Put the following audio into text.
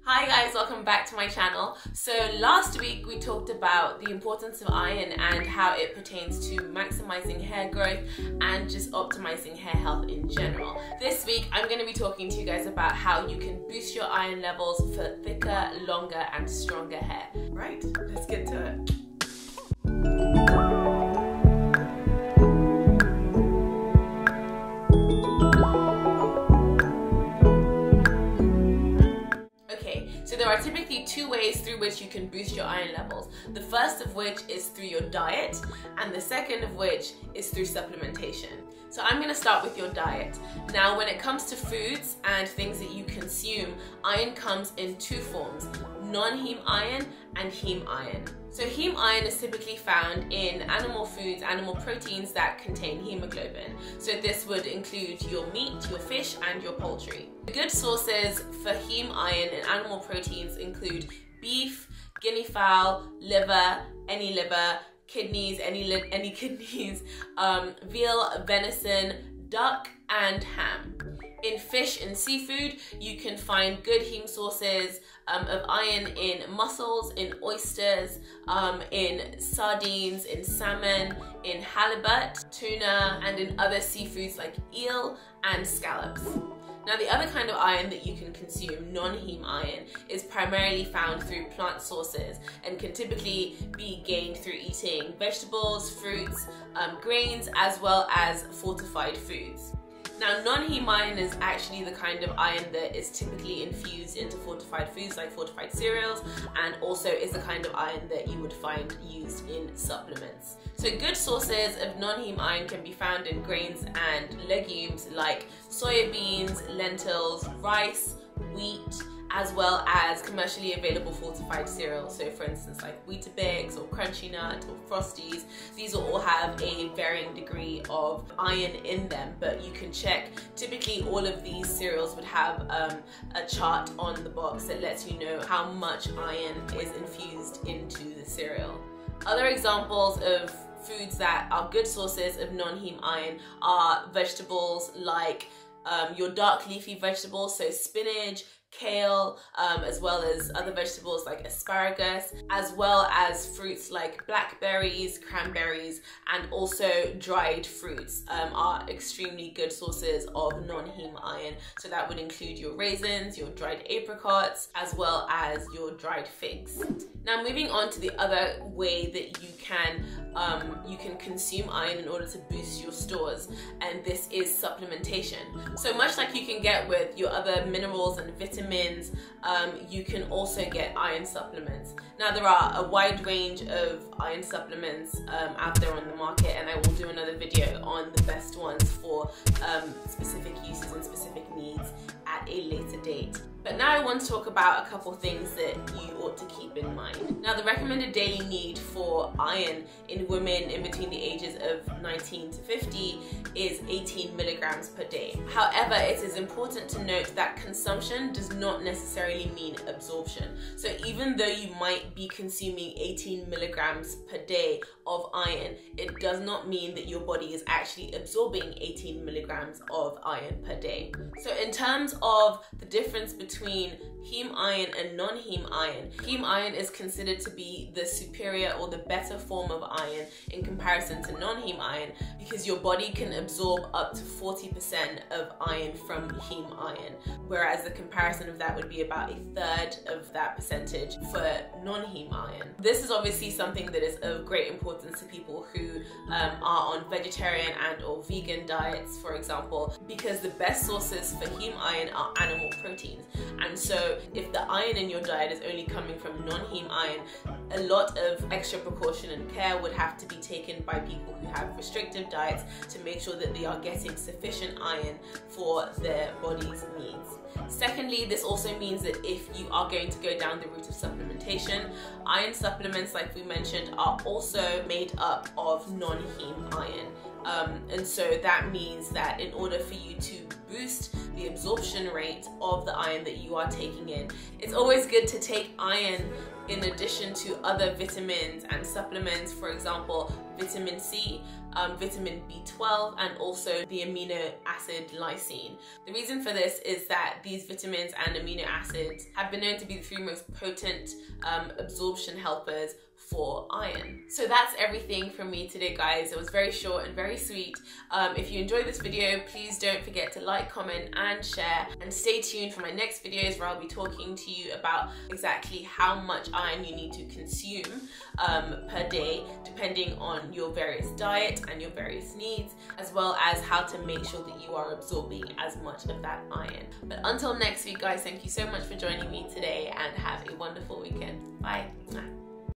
Hi guys, welcome back to my channel. So last week we talked about the importance of iron and how it pertains to maximizing hair growth and just optimizing hair health in general. This week I'm going to be talking to you guys about how you can boost your iron levels for thicker, longer and stronger hair. Right, let's get to it. So there are typically two ways through which you can boost your iron levels. The first of which is through your diet, and the second of which is through supplementation. So I'm going to start with your diet. Now when it comes to foods and things that you consume, iron comes in two forms: non-heme iron and heme iron. So heme iron is typically found in animal foods, animal proteins that contain hemoglobin. So this would include your meat, your fish and your poultry. Good sources for heme iron in animal proteins include beef, guinea fowl, liver, kidneys, any kidneys, veal, venison, duck and ham. In fish and seafood, you can find good heme sources of iron in mussels, in oysters, in sardines, in salmon, in halibut, tuna, and in other seafoods like eel and scallops. Now the other kind of iron that you can consume, non-heme iron, is primarily found through plant sources and can typically be gained through eating vegetables, fruits, grains, as well as fortified foods. Now non-heme iron is actually the kind of iron that is typically infused into fortified foods like fortified cereals, and also is the kind of iron that you would find used in supplements. So good sources of non-heme iron can be found in grains and legumes like soya beans, lentils, rice, wheat, as well as commercially available fortified cereals. So for instance like Weetabix or Crunchy Nut or Frosties. These will all have a varying degree of iron in them, but you can check. Typically all of these cereals would have a chart on the box that lets you know how much iron is infused into the cereal. Other examples of foods that are good sources of non-heme iron are vegetables like your dark leafy vegetables, so spinach, kale, as well as other vegetables like asparagus, as well as fruits like blackberries, cranberries, and also dried fruits are extremely good sources of non-heme iron. So that would include your raisins, your dried apricots, as well as your dried figs. Now moving on to the other way that you can consume iron in order to boost your stores, and this is supplementation. So much like you can get with your other minerals and vitamins, you can also get iron supplements. Now there are a wide range of iron supplements out there on the market, and I will do another video on the best ones for specific uses and specific needs at a later date. But now I want to talk about a couple things that you ought to keep in mind. Now the recommended daily need for iron in women in between the ages of 19 to 50 is 18 milligrams per day. However, it is important to note that consumption does not necessarily mean absorption. So even though you might be consuming 18 milligrams per day of iron, it does not mean that your body is actually absorbing 18 milligrams of iron per day. So in terms of the difference between heme iron and non-heme iron, heme iron is considered to be the superior or the better form of iron in comparison to non-heme iron, because your body can absorb up to 40% of iron from heme iron, whereas the comparison of that would be about a third of that percentage for non-heme iron. This is obviously something that is of great importance to people who are on vegetarian and or vegan diets, for example, because the best sources for heme iron are animal proteins. And so if the iron in your diet is only coming from non-heme iron, a lot of extra precaution and care would have to be taken by people who have restrictive diets to make sure that they are getting sufficient iron for their body's needs. Secondly, this also means that if you are going to go down the route of supplementation, iron supplements, like we mentioned, are also made up of non-heme iron. And so that means that in order for you to boost the absorption rate of the iron that you are taking in. It's always good to take iron in addition to other vitamins and supplements, for example, vitamin C, vitamin B12, and also the amino acid lysine. The reason for this is that these vitamins and amino acids have been known to be the 3 most potent absorption helpers for iron. So that's everything from me today, guys. It was very short and very sweet. If you enjoyed this video, please don't forget to like, comment, and share, and stay tuned for my next videos where I'll be talking to you about exactly how much iron you need to consume per day, depending on your various diet and your various needs, as well as how to make sure that you are absorbing as much of that iron. But until next week, guys, thank you so much for joining me today, and have a wonderful weekend. Bye.